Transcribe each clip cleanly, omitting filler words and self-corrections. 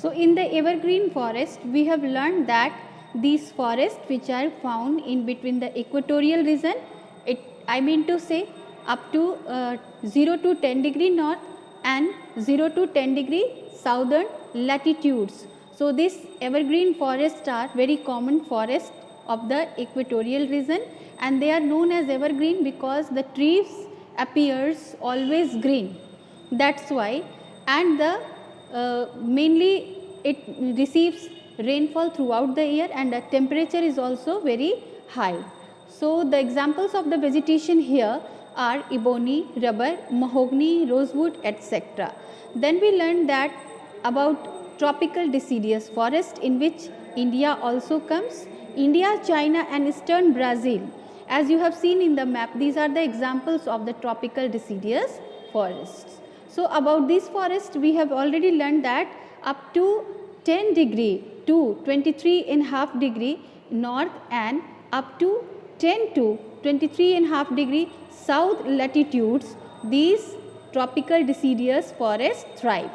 So in the evergreen forest, we have learned that these forests which are found in between the equatorial region, I mean to say up to 0 to 10 degree north and 0 to 10 degree southern latitudes. So these evergreen forests are very common forests of the equatorial region, and they are known as evergreen because the trees appears always green. That's why, and the mainly it receives rainfall throughout the year, and the temperature is also very high. So the examples of the vegetation here are ebony, rubber, mahogany, rosewood, etc. Then we learned that about tropical deciduous forest, in which India also comes. India, China and eastern Brazil. As you have seen in the map, these are the examples of the tropical deciduous forests. So about this forest, we have already learned that up to 10 degree to 23.5 degree north and up to 10 to 23.5 degree south latitudes, these tropical deciduous forests thrive.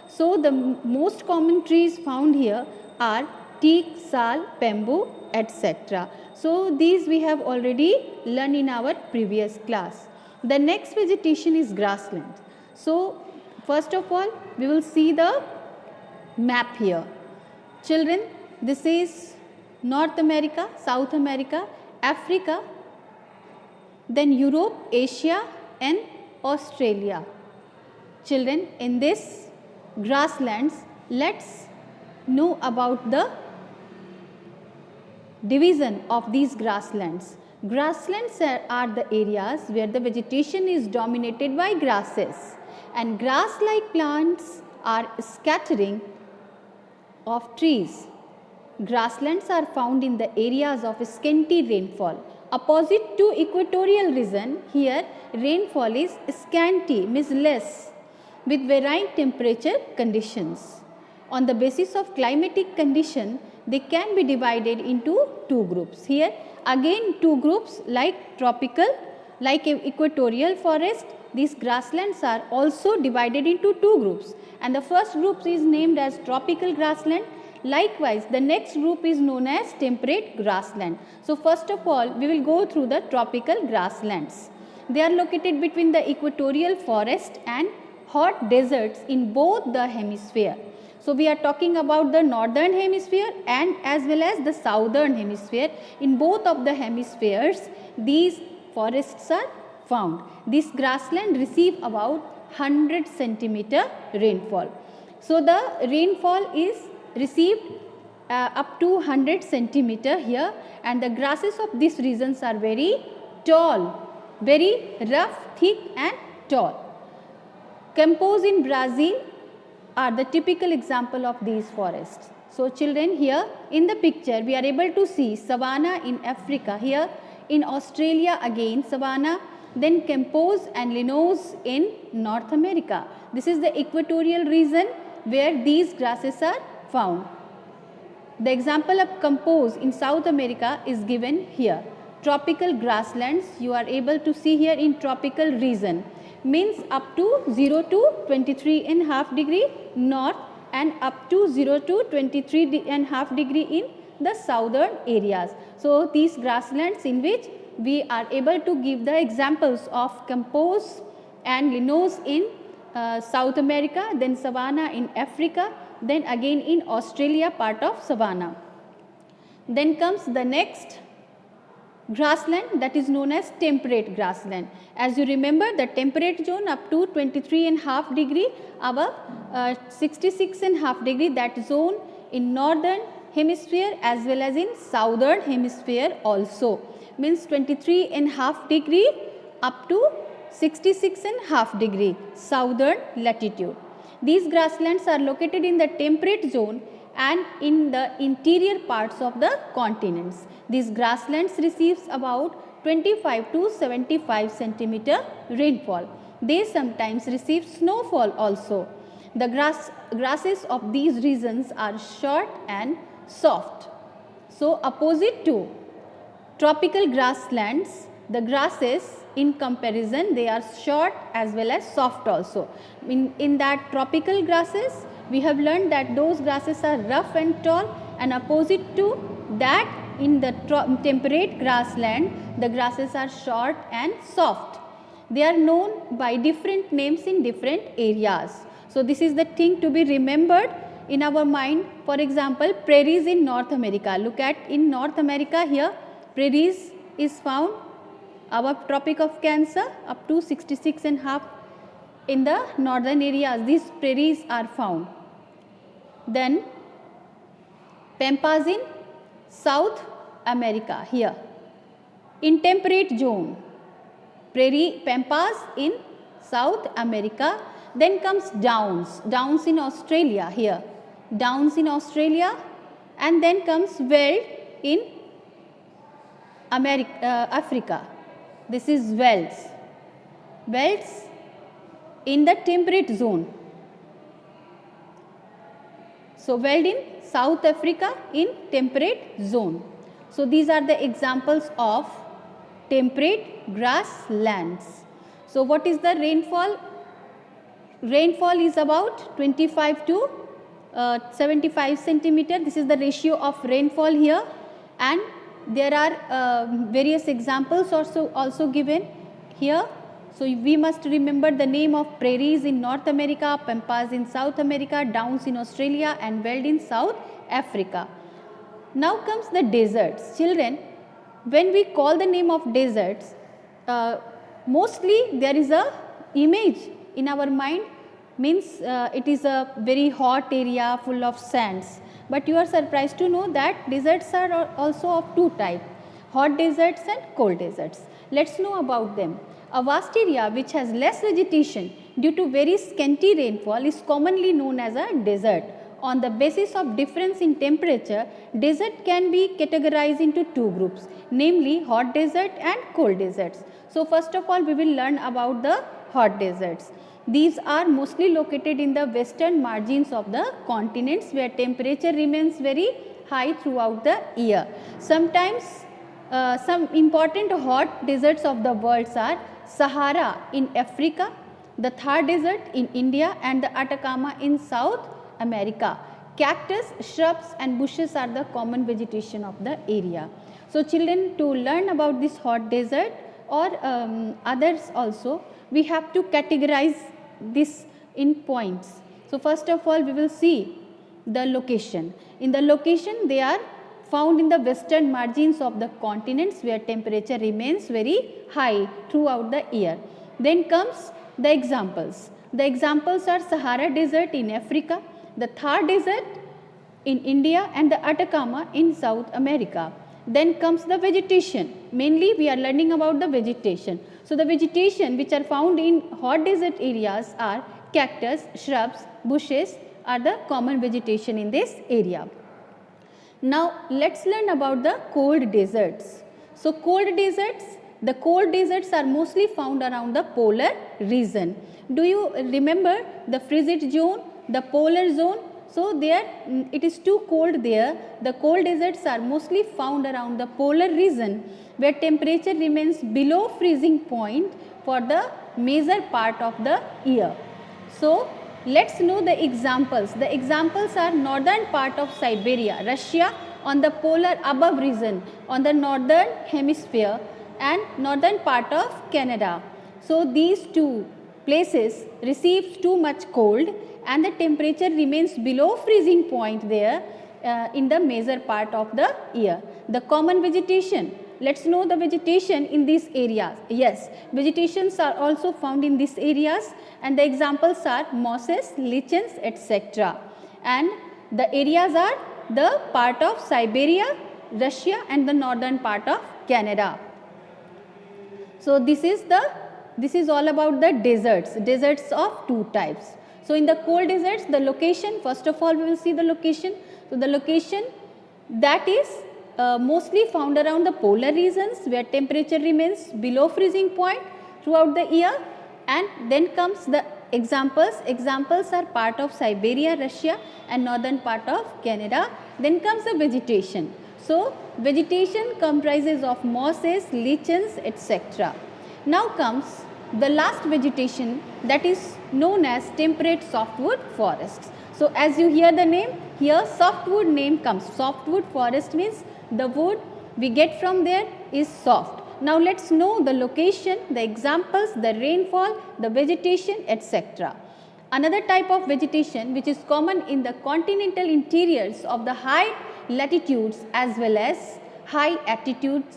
So the most common trees found here are teak, sal, bamboo, etc. So these we have already learned in our previous class. The next vegetation is grassland. So first of all, we will see the map here. Children, this is North America, South America, Africa, then Europe, Asia and Australia. Children, in this grasslands, let's know about the division of these grasslands. Grasslands are the areas where the vegetation is dominated by grasses, and grass-like plants are scattering of trees. Grasslands are found in the areas of scanty rainfall. Opposite to equatorial region, here rainfall is scanty, means less, with varying temperature conditions. On the basis of climatic condition, they can be divided into two groups. Here again two groups, like tropical, like equatorial forest, these grasslands are also divided into two groups, and the first group is named as tropical grassland. Likewise, the next group is known as temperate grassland. So first of all, we will go through the tropical grasslands. They are located between the equatorial forest and hot deserts in both the hemisphere. So we are talking about the northern hemisphere and as well as the southern hemisphere. In both of the hemispheres, these forests are found. This grassland receive about 100 centimeter rainfall. So the rainfall is received up to 100 centimeter here, and the grasses of these regions are very tall, very rough, thick and tall. Campos in Brazil are the typical example of these forests. So children, here in the picture we are able to see savanna in Africa, here in Australia again savanna, then Campos and Llanos in North America. This is the equatorial region where these grasses are found. The example of Campos in South America is given here. Tropical grasslands you are able to see here in tropical region, means up to 0 to 23.5 degree north and up to 0 to 23.5 degree in the southern areas. So these grasslands in which we are able to give the examples of Campos and Llanos in South America, then savanna in Africa, then again in Australia part of savanna. Then comes the next grassland, that is known as temperate grassland. As you remember, the temperate zone up to 23.5 degree above 66.5 degree, that zone in northern hemisphere as well as in southern hemisphere also, means 23.5 degree up to 66.5 degree southern latitude. These grasslands are located in the temperate zone and in the interior parts of the continents. These grasslands receives about 25 to 75 centimeter rainfall. They sometimes receive snowfall also. The grasses of these regions are short and soft. So opposite to tropical grasslands, the grasses in comparison they are short as well as soft also. In that tropical grasses we have learned that those grasses are rough and tall, and opposite to that, in the temperate grassland, the grasses are short and soft. They are known by different names in different areas. So, this is the thing to be remembered in our mind. For example, prairies in North America. Look at in North America here, prairies is found, our Tropic of Cancer up to 66.5 in the northern areas, these prairies are found. Then pampas in South America here, in temperate zone, prairie pampas in South America. Then comes downs in Australia here, downs in Australia, and then comes veld in Africa. This is velds in the temperate zone. So, veld in South Africa in temperate zone. So, these are the examples of temperate grasslands. So, what is the rainfall? Rainfall is about 25 to 75 centimeter. This is the ratio of rainfall here, and there are various examples also given here. So, we must remember the name of prairies in North America, pampas in South America, downs in Australia, and veld in South Africa. Now comes the deserts. Children, when we call the name of deserts, mostly there is a image in our mind, means it is a very hot area full of sands. But you are surprised to know that deserts are also of two types, hot deserts and cold deserts. Let us know about them. A vast area which has less vegetation due to very scanty rainfall is commonly known as a desert. On the basis of difference in temperature, desert can be categorized into two groups, namely hot desert and cold deserts. So, first of all, we will learn about the hot deserts. These are mostly located in the western margins of the continents, where temperature remains very high throughout the year. Sometimes some important hot deserts of the world are Sahara in Africa, the Thar Desert in India, and the Atacama in South America. Cactus, shrubs and bushes are the common vegetation of the area. So, children, to learn about this hot desert or others also, we have to categorize this in points. So, first of all, we will see the location. In the location, they are found in the western margins of the continents, where temperature remains very high throughout the year. Then comes the examples. The examples are Sahara Desert in Africa, the Thar Desert in India, and the Atacama in South America. Then comes the vegetation. Mainly we are learning about the vegetation. So, the vegetation which are found in hot desert areas are cactus, shrubs, bushes are the common vegetation in this area. Now, let us learn about the cold deserts. So, the cold deserts are mostly found around the polar region. Do you remember the frigid zone, the polar zone? So, there it is too cold there. The cold deserts are mostly found around the polar region, where temperature remains below freezing point for the major part of the year. So, let us know the examples. The examples are northern part of Siberia, Russia on the polar above region on the northern hemisphere, and northern part of Canada. So, these two places receives too much cold, and the temperature remains below freezing point there in the major part of the year. The common vegetation, let us know the vegetation in these areas. Yes, vegetations are also found in these areas, and the examples are mosses, lichens, etc. And the areas are the part of Siberia, Russia, and the northern part of Canada. So, this is all about the deserts of two types. So, in the cold deserts, the location, first of all we will see the location. So, the location that is mostly found around the polar regions, where temperature remains below freezing point throughout the year, and then comes the examples. Examples are part of Siberia, Russia, and northern part of Canada. Then comes the vegetation. So, vegetation comprises of mosses, lichens, etc. Now comes the last vegetation that is known as temperate softwood forests. So as you hear the name, here softwood name comes. Softwood forest means the wood we get from there is soft. Now let's know the location, the examples, the rainfall, the vegetation, etc. Another type of vegetation which is common in the continental interiors of the high latitudes as well as high altitudes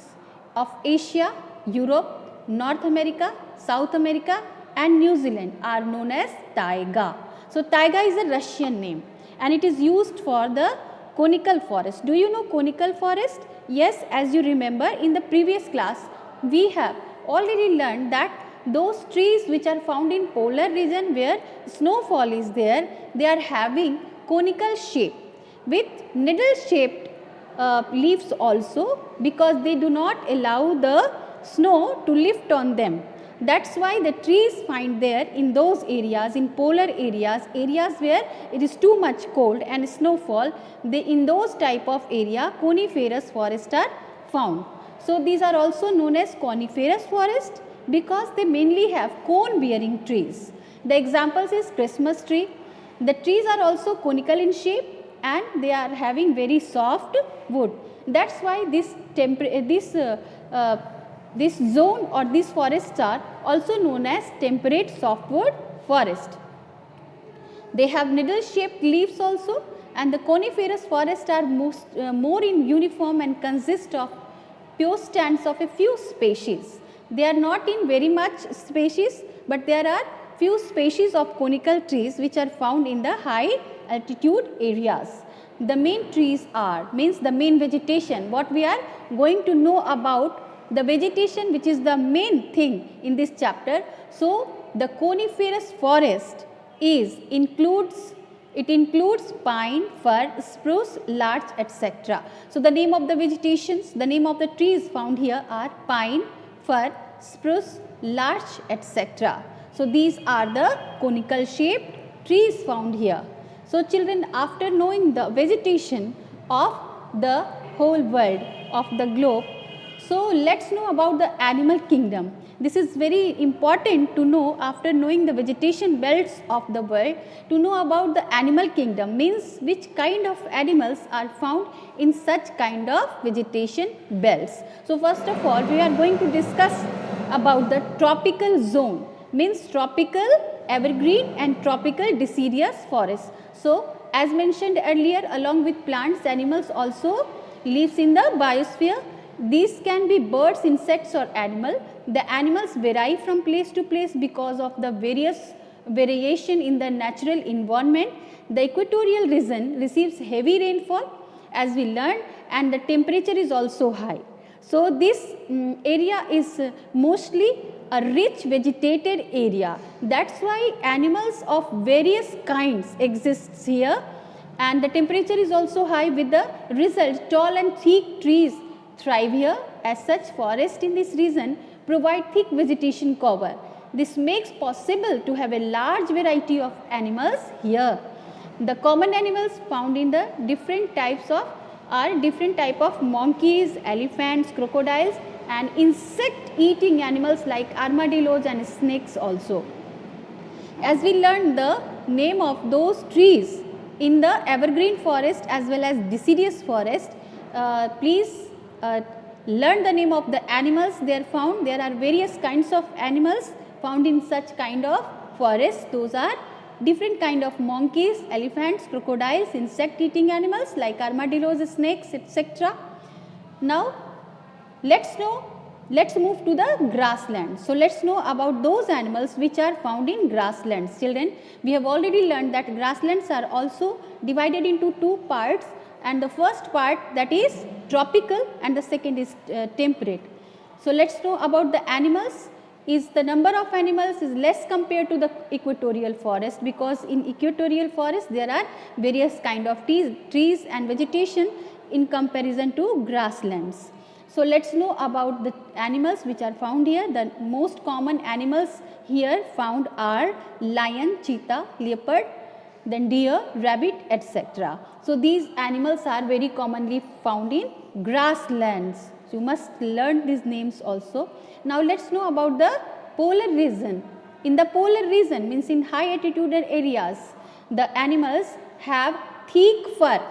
of Asia, Europe, North America, South America and New Zealand are known as taiga. So taiga is a Russian name and it is used for the conical forest. Do you know conical forest? Yes, as you remember in the previous class we have already learned that those trees which are found in polar region where snowfall is there, they are having conical shape with needle shaped leaves also, because they do not allow the snow to lift on them. That's why the trees find there in those areas, in polar areas, areas where it is too much cold and snowfall, in those type of area coniferous forests are found. So these are also known as coniferous forest because they mainly have cone bearing trees. The examples is Christmas tree. The trees are also conical in shape and they are having very soft wood. That's why this zone or these forests are also known as temperate softwood forest. They have needle shaped leaves also, and the coniferous forests are more in uniform and consist of pure stands of a few species. They are not in very much species, but there are few species of conical trees which are found in the high altitude areas. The main trees are, means the main vegetation, what we are going to know about the vegetation which is the main thing in this chapter. So the coniferous forest includes pine, fir, spruce, larch, etc. So the name of the vegetations, the name of the trees found here are pine, fir, spruce, larch, etc. So these are the conical shaped trees found here. So children, after knowing the vegetation of the whole world, of the globe, so let's know about the animal kingdom. This is very important to know after knowing the vegetation belts of the world, to know about the animal kingdom, means which kind of animals are found in such kind of vegetation belts. So first of all, we are going to discuss about the tropical zone, means tropical evergreen and tropical deciduous forest. So as mentioned earlier, along with plants, animals also lives in the biosphere. These can be birds, insects or animal. The animals vary from place to place because of the variation in the natural environment. The equatorial region receives heavy rainfall as we learned, and the temperature is also high. So this area is mostly a rich vegetated area. That's why animals of various kinds exists here, and the temperature is also high, with the result tall and thick trees thrive here. As such, forests in this region provide thick vegetation cover. This makes possible to have a large variety of animals here. The common animals found in the different type of monkeys, elephants, crocodiles and insect eating animals like armadillos and snakes also. As we learned the name of those trees in the evergreen forest as well as deciduous forest, please learn the name of the animals there found. There are various kinds of animals found in such kind of forest. Those are different kind of monkeys, elephants, crocodiles, insect eating animals like armadillos, snakes, etc. Now let's move to the grassland. So let's know about those animals which are found in grasslands. Children, we have already learned that grasslands are also divided into two parts, and the first part, that is tropical, and the second is temperate. So let's know about the animals. Is the number of animals is less compared to the equatorial forest, because in equatorial forest there are various kind of trees and vegetation in comparison to grasslands. So let's know about the animals which are found here. The most common animals here found are lion, cheetah, leopard, then deer, rabbit, etc. So these animals are very commonly found in grasslands. So you must learn these names also. Now let's know about the polar region. In the polar region means in high altitude areas, the animals have thick fur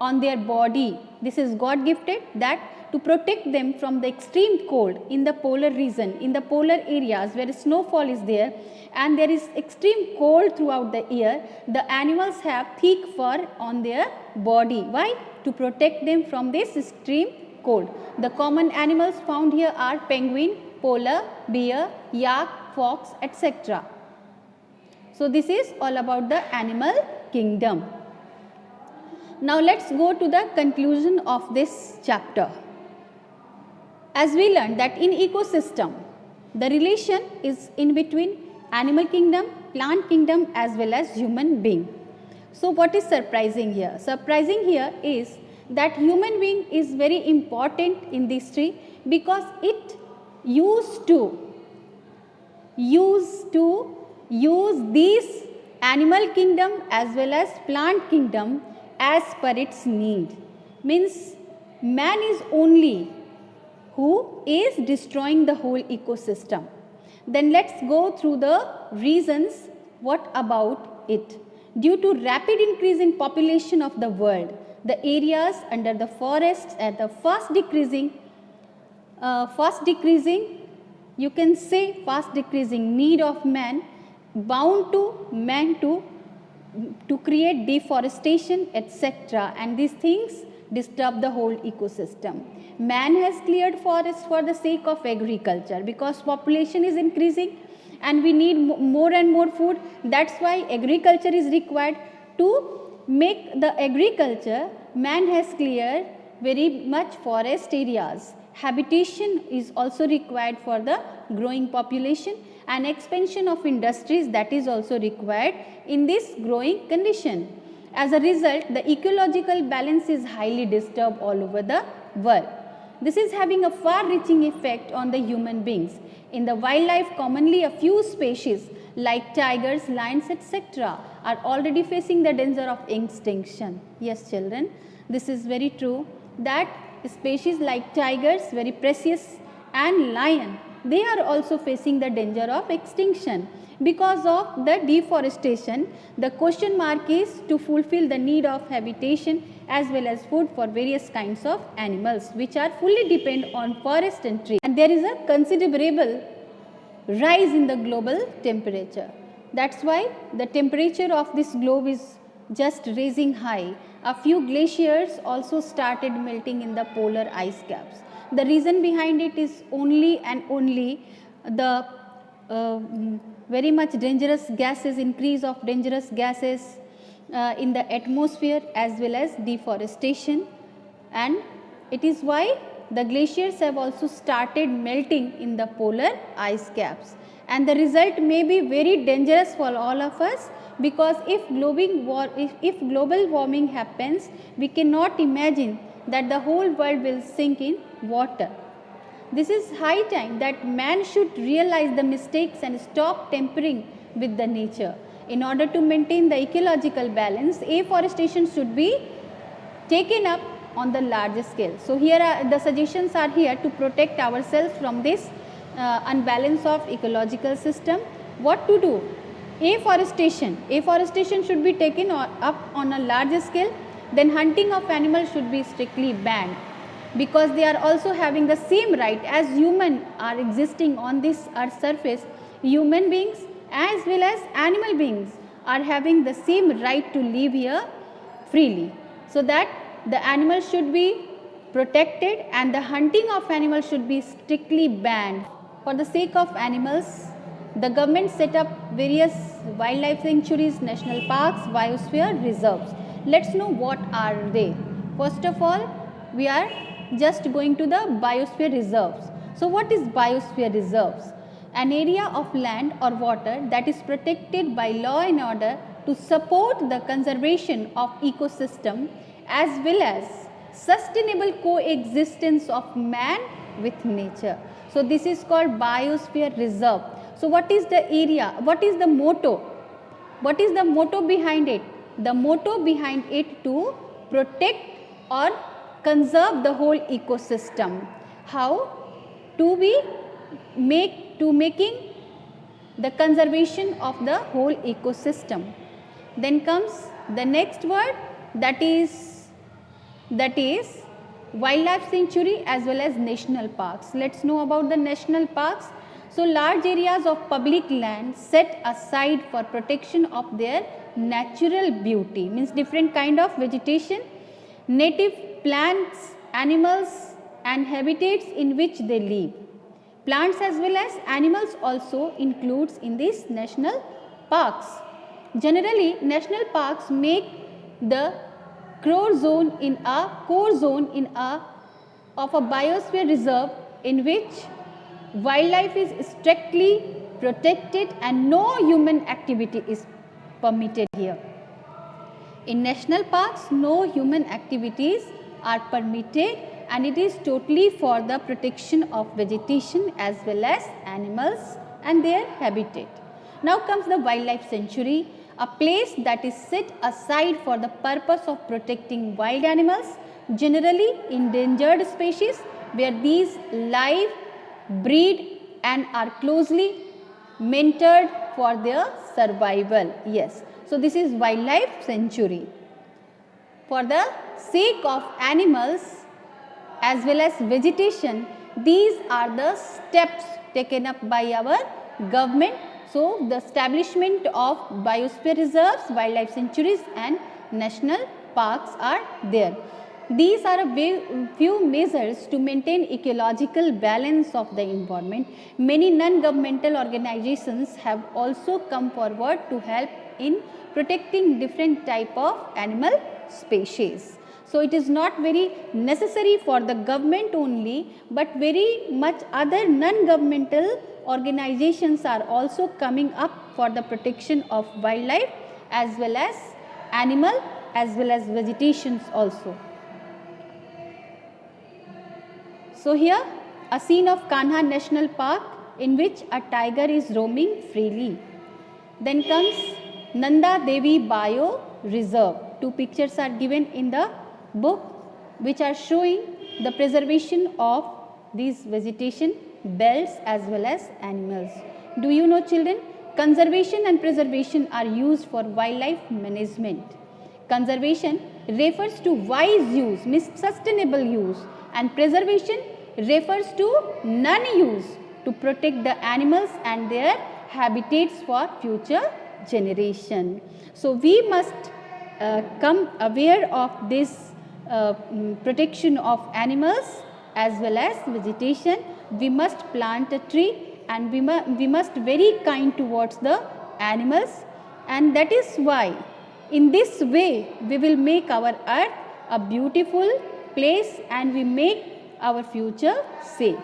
on their body. This is God gifted, that to protect them from the extreme cold in the polar region, in the polar areas where snowfall is there and there is extreme cold throughout the year, the animals have thick fur on their body. Why? To protect them from this extreme cold. The common animals found here are penguin, polar, bear, yak, fox, etc. So this is all about the animal kingdom. Now let's go to the conclusion of this chapter. As we learned that in ecosystem, the relation is in between animal kingdom, plant kingdom as well as human being. So what is surprising here? Surprising here is that human being is very important in this tree because it used to use these animal kingdom as well as plant kingdom as per its need. Means man is only who is destroying the whole ecosystem. Then let's go through the reasons. What about it? Due to rapid increase in population of the world, the areas under the forests are the fast decreasing, you can say fast decreasing need of man, bound to man to create deforestation, etc. And these things disturb the whole ecosystem. Man has cleared forests for the sake of agriculture because population is increasing and we need more and more food. That's why agriculture is required. To make the agriculture, man has cleared very much forest areas. Habitation is also required for the growing population, and expansion of industries, that is also required in this growing condition. As a result, the ecological balance is highly disturbed all over the world. This is having a far-reaching effect on the human beings. In the wildlife, commonly a few species like tigers, lions, etc. are already facing the danger of extinction. Yes, children, this is very true that species like tigers, very precious, and lion, they are also facing the danger of extinction. Because of the deforestation, the question mark is to fulfill the need of habitation as well as food for various kinds of animals which are fully depend on forest and trees. And there is a considerable rise in the global temperature. That's why the temperature of this globe is just raising high. A few glaciers also started melting in the polar ice caps. The reason behind it is only and only the very much dangerous gases, increase of dangerous gases in the atmosphere as well as deforestation, and it is why the glaciers have also started melting in the polar ice caps, and the result may be very dangerous for all of us because if global warming happens, we cannot imagine that the whole world will sink in water. This is high time that man should realize the mistakes and stop tampering with the nature. In order to maintain the ecological balance, afforestation should be taken up on the larger scale. So here the suggestions are here to protect ourselves from this unbalance of ecological system. What to do? Afforestation should be taken up on a larger scale. Then hunting of animals should be strictly banned, because they are also having the same right as human are existing on this earth surface. Human beings as well as animal beings are having the same right to live here freely. So that the animals should be protected and the hunting of animals should be strictly banned. For the sake of animals, the government set up various wildlife sanctuaries, national parks, biosphere reserves. Let's know what are they. First of all, we are just going to the biosphere reserves. So what is biosphere reserves? An area of land or water that is protected by law and order to support the conservation of ecosystem as well as sustainable coexistence of man with nature. So this is called biosphere reserve. So what is the area? What is the motto? What is the motto behind it? The motto behind it to protect or conserve the whole ecosystem. How? To making the conservation of the whole ecosystem. Then comes the next word, that is wildlife sanctuary as well as national parks. Let's know about the national parks. So large areas of public land set aside for protection of their natural beauty, means different kind of vegetation, native plants, animals and habitats in which they live. Plants as well as animals also includes in these national parks. Generally, national parks make the core zone in a of a biosphere reserve in which wildlife is strictly protected and no human activity is permitted here. In national parks, no human activities are permitted and it is totally for the protection of vegetation as well as animals and their habitat. Now comes the wildlife sanctuary, a place that is set aside for the purpose of protecting wild animals, generally endangered species, where these live, breed and are closely mentored for their survival. Yes, so this is wildlife sanctuary. For the sake of animals as well as vegetation, these are the steps taken up by our government. So the establishment of biosphere reserves, wildlife sanctuaries and national parks are there. These are a few measures to maintain ecological balance of the environment. Many non-governmental organizations have also come forward to help in protecting different type of animal species. So it is not very necessary for the government only, but very much other non-governmental organizations are also coming up for the protection of wildlife as well as animal as well as vegetations also. So here a scene of Kanha National Park in which a tiger is roaming freely. Then comes Nanda Devi Bio Reserve. Two pictures are given in the book which are showing the preservation of these vegetation belts as well as animals. Do you know, children, conservation and preservation are used for wildlife management. Conservation refers to wise use, means sustainable use, and preservation refers to non-use to protect the animals and their habitats for future generation. So we must come aware of this protection of animals as well as vegetation. We must plant a tree and we must very kind towards the animals, and that is why in this way we will make our earth a beautiful place and we make our future safe.